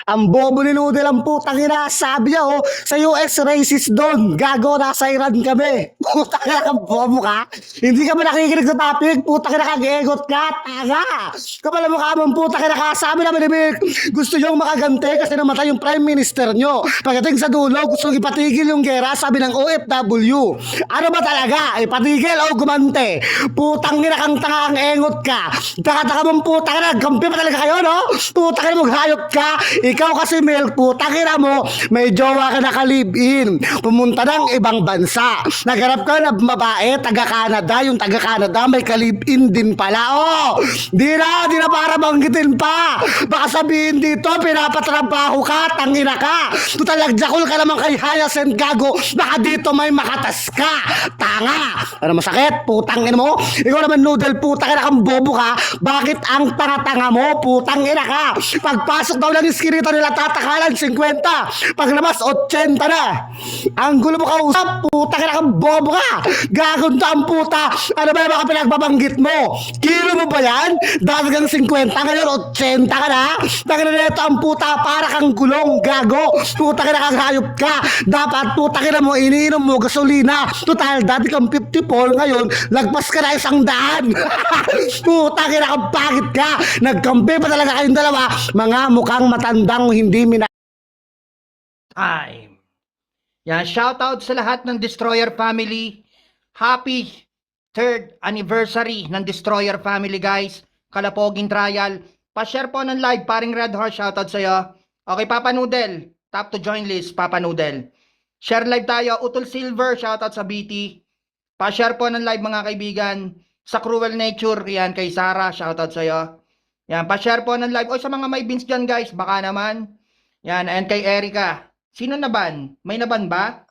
Speaker 2: Ang bobo ni Noodle ang putang ina. Sabi niya, sa US racist doon. Gago, nasa Iran kami. Putang ina ka, bobo ka. Hindi ka ba nakikinig sa topic? Putang ina ka, gegot ka. Tanga. Kapala mo ka mong putang ina ka. Sabi namin ni Mick, gusto nyo makagante kasi namatay yung prime minister nyo. Pagdating sa dulo, gusto nyo ipatigil yung gera, sabi ng OFW. Ano ba talaga? Ipatigil o gumante? Putang ina kang tanga, ang engot ka. Taka-taka mong putang ina. Gampi pa talaga kayo, no? Putang ina mong hayop ka. Ikaw kasi, Milk, putang ina mo, may jowa ka naka-live-in. Pumunta ng ibang bansa. Nagharap ka na babae, taga-Canada. Yung taga-Canada, may ka-live-in din pala. Di na para banggitin pa. Baka sabihin dito, pinapatrabaho ka, tangina ka. Tutalagjakol ka naman kay Hyacinth Gago. Baka dito may makatas ka. Tanga. Ano masakit? Putang ina mo. Ikaw naman, Noodle, putang ina kang bobo ka. Bakit ang tanga-tanga mo? Putang ina ka. Pagpasok daw ng iskinita nila tatakalan, 50. Paglabas, 80 na. Ang gulo mo kausap, puta ka na kang bobo ka. Gagunta ang puta. Ano ba yung mga pinagbabanggit mo? Kilo mo ba yan? Dadagang 50, ngayon 80 ka na. Tangina na ito ang puta, para kang gulong, gago. Puta ka na kang hayop ka. Dapat puta ka na mo, iniinom mo gasolina. Total, dati kang 54, ngayon, lagpas ka na 100. Puta ka na kang pangit ka. Nagkampi pa talaga kayong dalawa. Mga mukhang matandang hindi
Speaker 1: Time. Yan, shoutout sa lahat ng Destroyer family. Happy 3rd anniversary ng Destroyer family, guys. Kalapoging trial. Pa-share po ng live, paring Red Horse, shoutout sa'yo. Okay, Papa Noodle. Tap to join list, Papa Noodle. Share live tayo. Utol Silver, shoutout sa BT. Pa-share po ng live, mga kaibigan. Sa Cruel Nature, yan, kay Sarah, shoutout sa'yo. Yan, pa-share po ng live. O sa mga may bins dyan, guys, baka naman. Yan, and kay Erica. Sino naban? May naban ba?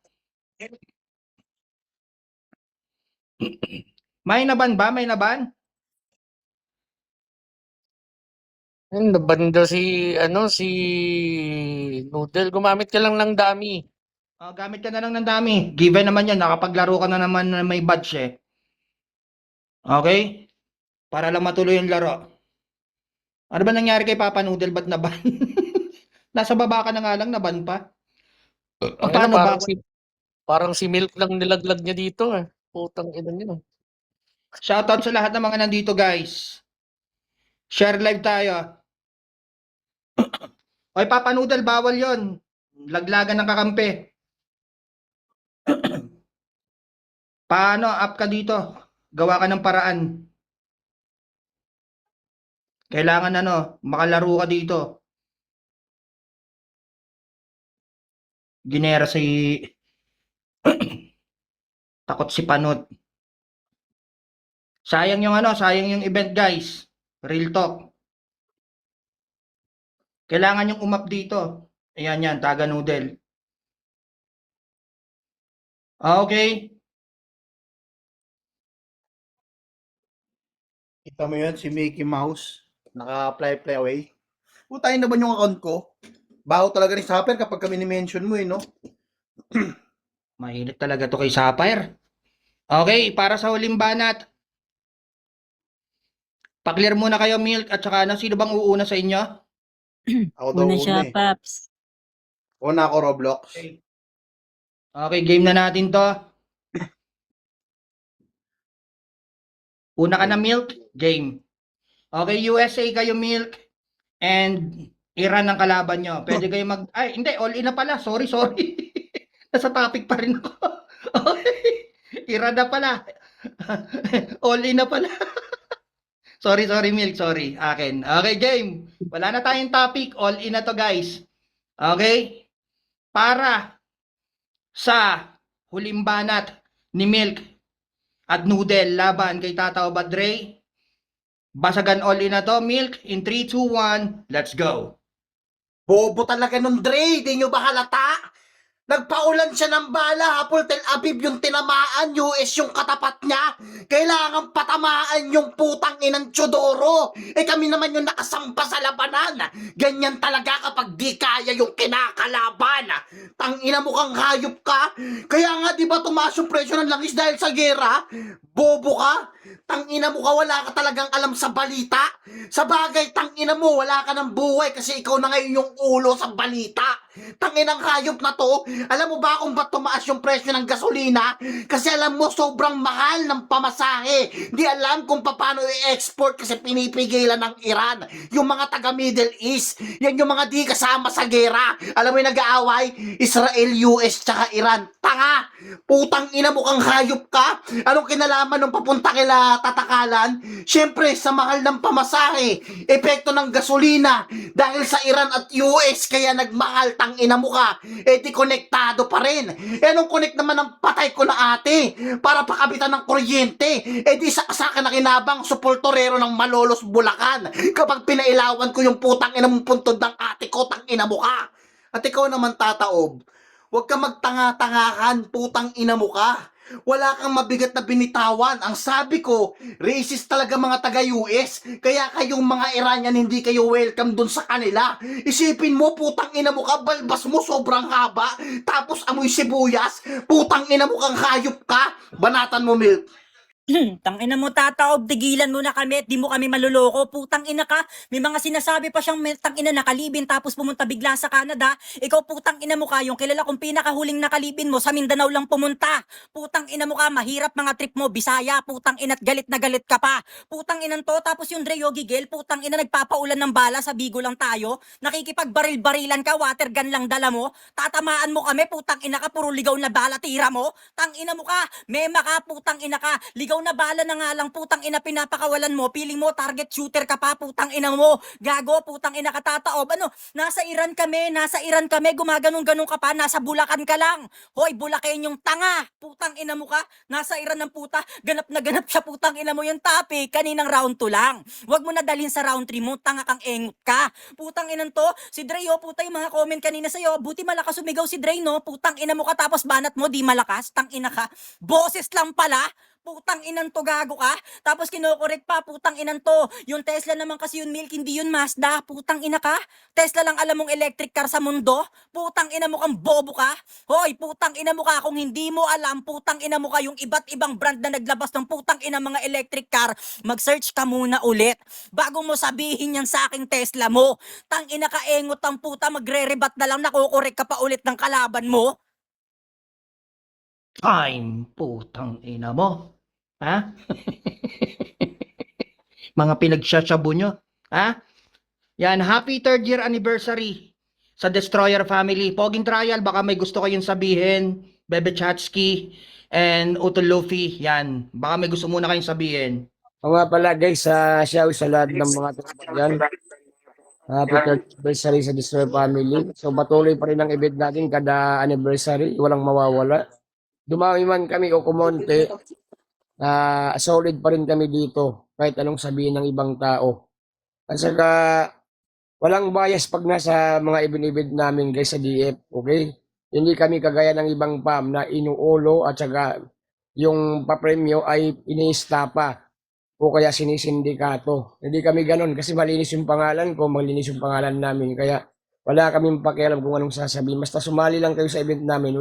Speaker 1: May naban ba? May naban?
Speaker 7: Nabanda si Noodle, gumamit ka lang ng dummy.
Speaker 1: Gamit ka na lang ng dami. Given naman yan, nakapaglaro ka na naman na may badge eh. Okay? Para lang matuloy yung laro. Ano ba nangyari kay Papa Noodle? Ba't naban? Nasa baba ka na nga lang, naban pa.
Speaker 7: Ang
Speaker 1: Paano ba?
Speaker 7: parang si Milk lang nilaglag niya dito eh. Putang ina niya.
Speaker 1: Shoutout sa lahat ng mga nandito guys. Share live tayo. Oy, Papa Noodle, bawal yon. Laglagan ng kakampi. Paano? Up ka dito. Gawa ka ng paraan. Kailangan makalaro ka dito. Ginera si takot si Panot. Sayang yung event guys. Real talk. Kailangan yung umap dito. Ayan yan, Taga Noodle. Okay.
Speaker 5: Kita mo yun, si Mickey Mouse. Naka-play away. Putayin naman yung account ko. Baho talaga ni Sapper kapag kami ni-mention mo no?
Speaker 1: Mahilit talaga to kay Sapphire. Okay, para sa huling banat. Pa-clear muna kayo, Milk, at saka sino bang uuna sa inyo?
Speaker 5: Ako daw
Speaker 6: Una
Speaker 5: una
Speaker 6: siya,
Speaker 5: eh.
Speaker 6: Paps.
Speaker 5: Una ako Roblox.
Speaker 1: Okay, game na natin to. Una ka na, Milk. Game. Okay, USA kayo, Milk. And Iran ang kalaban nyo. Pwede kayo Ay, hindi. All in na pala. Sorry. Nasa topic pa rin ako. Okay. Iran na pala. All in na pala. Sorry, Milk. Sorry. Akin. Okay, game. Wala na tayong topic. All in na to, guys. Okay? Para sa huling banat ni Milk at Noodle laban kay Tata Badre. Basagan all in na to, Milk. In 3, 2, 1, let's go.
Speaker 5: Bobo talaga nung Dre, di nyo ba halata? Nagpaulan siya ng bala, Hapol Tel Aviv yung tinamaan, US yung katapat niya. Kailangan patamaan yung putang inang Chodoro. Kami naman yung nakasampa sa labanan. Ganyan talaga kapag di kaya yung kinakalaban. Tangina mo kang hayop ka. Kaya nga di ba tumaas yung presyo ng langis dahil sa gera? Bobo ka. Tangina mo ka, wala ka talagang alam sa balita. Sa bagay, tangina mo, wala ka ng buhay kasi ikaw na ngayon yung ulo sa balita. Tanginang hayop na to. Alam mo ba kung ba't tumaas yung presyo ng gasolina? Kasi alam mo, sobrang mahal ng pamasahe. Di alam kung paano i-export kasi pinipigilan ng Iran. Yung mga taga Middle East. Yan yung mga di kasama sa gera. Alam mo yung nag-aaway? Israel, US, tsaka Iran. Tanga! Putang ina mo kang hayop ka. Anong kinalaman nung papunta kila Tatakalan? Siyempre, sa mahal ng pamasahe. Epekto ng gasolina. Dahil sa Iran at US, kaya nagmahal, tang ina mo ka. Di konektado pa rin. Anong connect naman ng patay ko na ate? Para pakabitan ng kuryente. Di sa akin na kinabang supultorero ng Malolos, Bulacan. Kapag pinailawan ko yung putang ina mong puntod ng ate ko, tang ina mo ka. At ikaw naman, Tataob, huwag ka magtanga-tangahan, putang ina mo ka. Wala kang mabigat na binitawan. Ang sabi ko, racist talaga mga taga-US. Kaya kayong mga Iranian hindi kayo welcome dun sa kanila. Isipin mo, putang ina mo ka, balbas mo sobrang haba. Tapos amoy sibuyas. Putang ina mo kang hayop ka. Banatan mo, Milk.
Speaker 6: Tangina mo, Tataob, tigilan mo na kami at di mo kami maluloko. Putang ina ka. May mga sinasabi pa siyang tangina nakalibin tapos pumunta bigla sa Canada. Ikaw putang ina mo ka, yung kilala kong pinakahuling nakalibin mo sa Mindanao lang pumunta. Putang ina mo ka, mahirap mga trip mo, Bisaya. Putang ina't galit na galit ka pa. Putang inan to, tapos yung Dre Yogi Gel, putang ina nagpapaulan ng bala, sa Bigo lang tayo. Nakikipagbaril-barilan ka, water gun lang dala mo. Tatamaan mo kami, putang ina ka, puro ligaw na bala tira mo. Tang ina mo ka, mema ka, putang ina ka. Ligaw na bala na nga lang, putang ina pinapakawalan mo. Piling mo target shooter ka pa, putang ina mo. Gago, putang ina ka, Tataob. Ano, nasa Iran kami, gumaganong-ganong ka pa, nasa Bulacan ka lang. Hoy, Bulacan yung tanga. Putang ina mo ka, nasa Iran ng puta. Ganap na ganap siya, putang ina mo yung topic. Kaninang round 2 lang. Huwag mo na dalhin sa round 3 mo, tanga kang engot ka. Putang inan to, si Dre, puta yung mga comment kanina sa'yo. Buti malakas sumigaw si Dre, no? Putang ina mo ka, tapos banat mo, di malakas. Tang ina ka. Boses lang pala. Putang inan to, gago ka. Tapos kinokorek pa, putang inan to. Yung Tesla naman kasi yun, Milk, hindi yun Mazda. Putang ina ka. Tesla lang alam mong electric car sa mundo. Putang ina mo kang bobo ka. Hoy, putang ina mo ka. Kung hindi mo alam, putang ina mo ka yung iba't ibang brand na naglabas ng putang ina mga electric car, mag-search ka muna ulit. Bago mo sabihin yan sa aking Tesla mo. Tang ina ka, engot ang puta, magre-rebat na lang, nakukorek ka pa ulit ng kalaban mo.
Speaker 1: Time, putang ina mo. Ha? Mga pinagsasabu nyo. Ha? Yan, happy 3rd year anniversary sa Destroyer family. Poging trial, baka may gusto kayong sabihin. Bebe Chatsky and Utol Luffy. Yan, baka may gusto muna kayong sabihin.
Speaker 3: O nga pala guys, sa lahat ng mga yan. Happy 3rd anniversary sa Destroyer family. So patuloy pa rin ang event natin kada anniversary, walang mawawala. Dumami man kami o kumonte, solid pa rin kami dito kahit anong sabihin ng ibang tao. At saka walang bias pag nasa mga event namin guys sa DF, okay? Hindi kami kagaya ng ibang PAM na inuulo at saka yung papremyo ay iniistapa o kaya sinisindikato. Hindi kami ganon kasi malinis yung pangalan ko, malinis yung pangalan namin. Kaya wala kaming pakialam kung anong sasabihin. Basta sumali lang kayo sa event namin.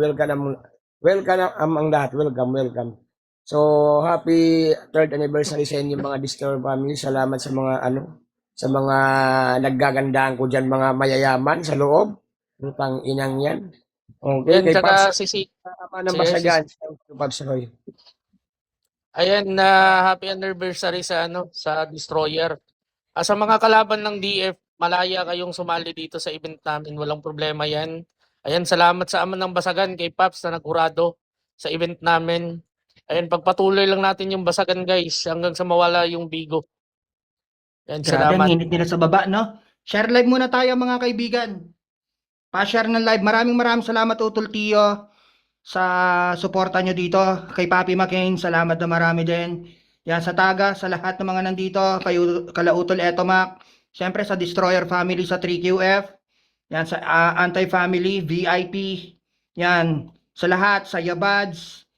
Speaker 3: Welcome ang lahat. Welcome. So, happy 3rd anniversary sa inyo mga Destroyer family. Salamat sa mga sa mga naggagandaan ko dyan, mga mayayaman sa loob. Utang inang yan. Okay,
Speaker 7: Yan,
Speaker 3: kay
Speaker 7: tsaka
Speaker 3: Pops,
Speaker 7: sisi.
Speaker 3: tama ng
Speaker 7: Sir,
Speaker 3: basagan. Pops Roy.
Speaker 7: Ayan, happy anniversary sa Destroyer. Sa mga kalaban ng DF, malaya kayong sumali dito sa event namin. Walang problema yan. Ayan, salamat sa Ama ng Basagan kay Paps na nagurado sa event namin. Ayan, pagpatuloy lang natin yung Basagan guys hanggang sa mawala yung Bigo. Ayan,
Speaker 1: Grabe, ang
Speaker 7: salamat.
Speaker 1: init nila sa baba, no? Share live muna tayo mga kaibigan. Pa-share ng live. Maraming salamat Utol Tio sa suporta nyo dito. Kay Papi McCain, salamat na marami din. Yan, sa Taga, sa lahat ng mga nandito. Kala Utol Etomac. Siyempre sa Destroyer family sa 3QF. Yan, sa Anti-Family, VIP. Yan, sa lahat, sa Yabads.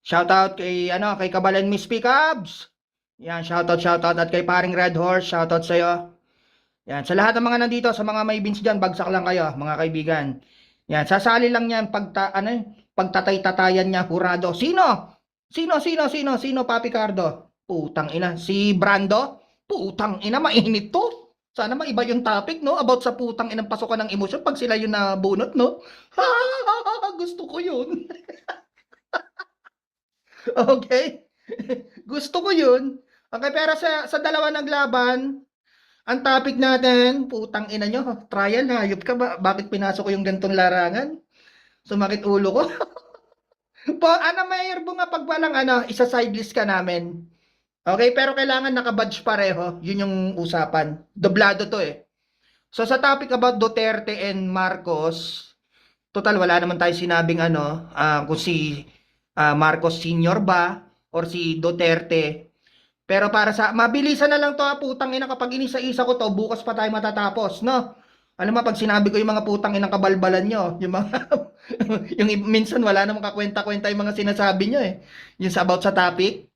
Speaker 1: Shoutout kay Kabalan Miss Pickups. Yan, shoutout at kay Paring Red Horse, shoutout sa'yo. Yan, sa lahat ng mga nandito, sa mga may beans dyan, bagsak lang kayo, mga kaibigan. Yan, sasali lang yan pagtatay-tatayan niya, hurado. Sino, Papi Cardo? Putang ina, si Brando? Putang ina, mainit to. Sana maiba yung topic, no? About sa putang inang pasukan ng emosyon pag sila yung nabunot, no? Gusto ko yun. Okay? Gusto ko yun. Okay, pero sa dalawa naglaban, ang topic natin, putang ina nyo, trial, hayop ka ba? Bakit pinasok ko yung gantong larangan? Sumakit ulo ko. Mayor nga pag walang isa sidelist ka namin. Okay, pero kailangan nakabadge pareho. Yun yung usapan. Doblado to eh. So sa topic about Duterte and Marcos, total wala naman tayo sinabing kung si Marcos Senior ba or si Duterte. Pero para sa mabilisan na lang to putang ina, kapag inisa-isa ko to, bukas pa tayo matatapos, no? Alam mo, pag sinabi ko yung mga putang inang kabalbalan nyo, yung mga yung minsan wala namang kakwenta-kwenta yung mga sinasabi nyo eh. Yung sa about sa topic.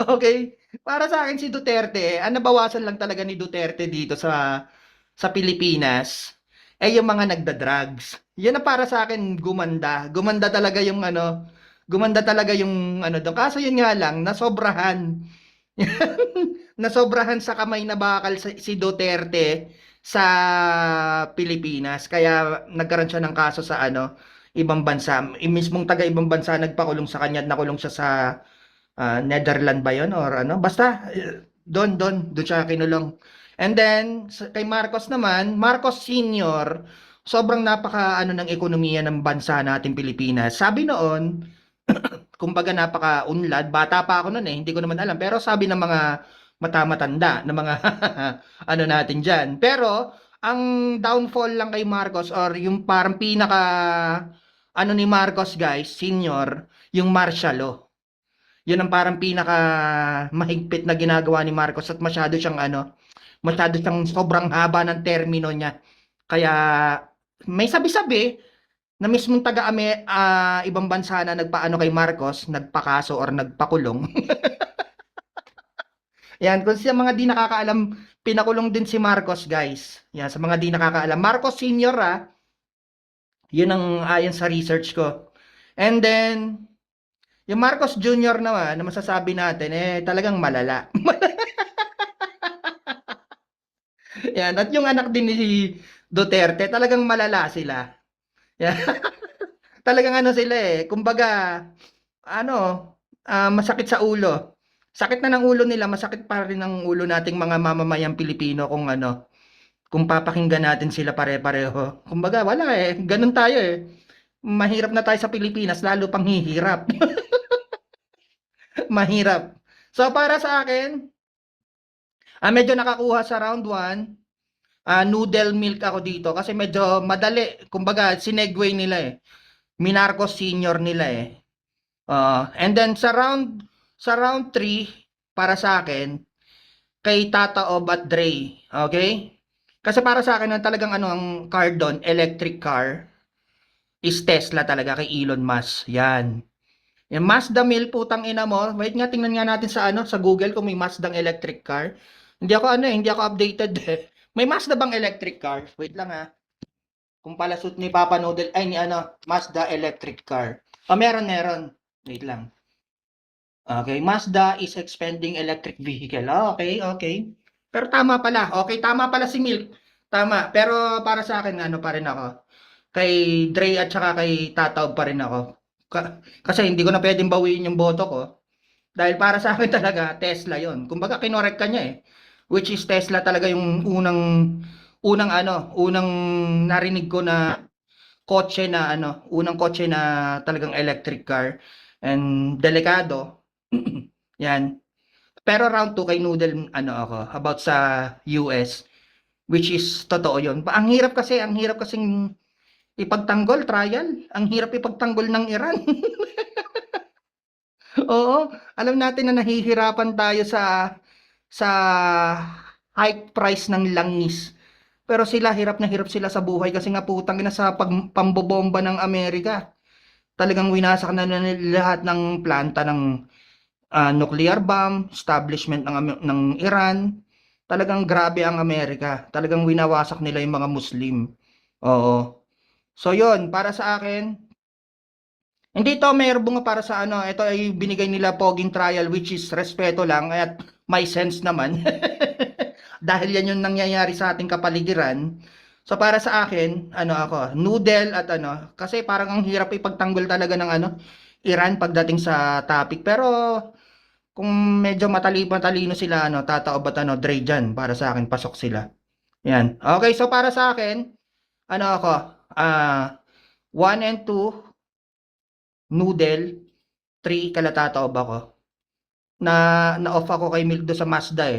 Speaker 1: Okay? Para sa akin si Duterte, ang nabawasan lang talaga ni Duterte dito sa Pilipinas yung mga nagda-drugs. Yan na para sa akin gumanda. Gumanda talaga yung doon. Kaso yun nga lang, nasobrahan. Nasobrahan sa kamay na bakal si Duterte sa Pilipinas. Kaya nagkaroon siya ng kaso sa ibang bansa. Mismong taga ibang bansa nagpakulong sa kanya at nakulong siya sa Netherlands ba yun or basta doon siya kinulong. And then kay Marcos naman, Marcos Senior, sobrang napaka ng ekonomiya ng bansa natin Pilipinas. Sabi noon, kumbaga napaka-unlad, bata pa ako noon hindi ko naman alam, pero sabi ng mga matamatanda ng mga natin diyan. Pero ang downfall lang kay Marcos or yung parang pinaka ni Marcos guys, Senior, yung martial law. Yun ang parang pinaka mahigpit na ginagawa ni Marcos at masyado siyang sobrang haba ng termino niya. Kaya may sabi-sabi na mismong ibang bansa na nagpaano kay Marcos, nagpakaso or nagpakulong. Yan, kung sa mga di nakakaalam, pinakulong din si Marcos, guys. Yan, sa mga di nakakaalam. Marcos Senior, yun ang ayon sa research ko. And then, yung Marcos Jr. naman, na masasabi natin, talagang malala. Yan, at yung anak din ni Duterte, talagang malala sila. Yan. Talagang ano sila kumbaga, masakit sa ulo. Sakit na ng ulo nila, masakit pa rin ang ulo nating mga mamamayang Pilipino kung papakinggan natin sila pare-pareho. Kumbaga, wala ganun tayo Mahirap na tayo sa Pilipinas, lalo pang hihirap. Mahirap. So, para sa akin, medyo nakakuha sa round 1. Noodle milk ako dito kasi medyo madali. Kumbaga, sinegway nila Minarcos Senior nila and then sa round 3, para sa akin, kay Tata Ob at Dre. Okay? Kasi para sa akin, talagang ang car doon, electric car, is Tesla talaga kay Elon Musk. Yan. Yung Mazda Mill, putang ina mo. Wait nga, tingnan nga natin sa Google kung may Mazda electric car. Hindi ako updated May Mazda bang electric car? Wait lang Kung palasot ni Papa Noodle, ni Mazda electric car. Meron. Wait lang. Okay, Mazda is expanding electric vehicle. Okay. Pero tama pala. Okay, tama pala si Milk. Tama. Pero para sa akin, pa rin ako. Kay Dre at saka kay Tataw pa rin ako. Kasi hindi ko na pwedeng bawiin yung boto ko. Dahil para sa akin talaga, Tesla yon. Kumbaga, kinorek ka niya Which is Tesla talaga yung unang narinig ko na unang kotse na talagang electric car and delikado. Yan. Pero round 2 kay Noodle ako about sa US, which is totoo 'yon. Ang hirap kasing ipagtanggol trial. Ang hirap ipagtanggol ng Iran. Oo, alam natin na nahihirapan tayo sa high price ng langis. Pero sila, hirap na hirap sila sa buhay kasi nga putang ina sa pambobomba ng Amerika. Talagang winasak na nila lahat ng planta ng nuclear bomb, establishment ng Iran. Talagang grabe ang Amerika. Talagang winawasak nila yung mga Muslim. Oo. So yon para sa akin, hindi to mayroong para sa ito ay binigay nila poging trial which is respeto lang at may sense naman. Dahil yan yung nangyayari sa ating kapaligiran. So para sa akin, ako, Noodle at kasi parang ang hirap ipagtanggol talaga ng Iran pagdating sa topic. Pero kung medyo matalino sila, Tataob at Dre dyan, para sa akin, pasok sila. Yan. Okay, so para sa akin, ako, 1 and 2, Noodle, 3, kala Tataob ako. Na-off ako kay Milk do sa Mazda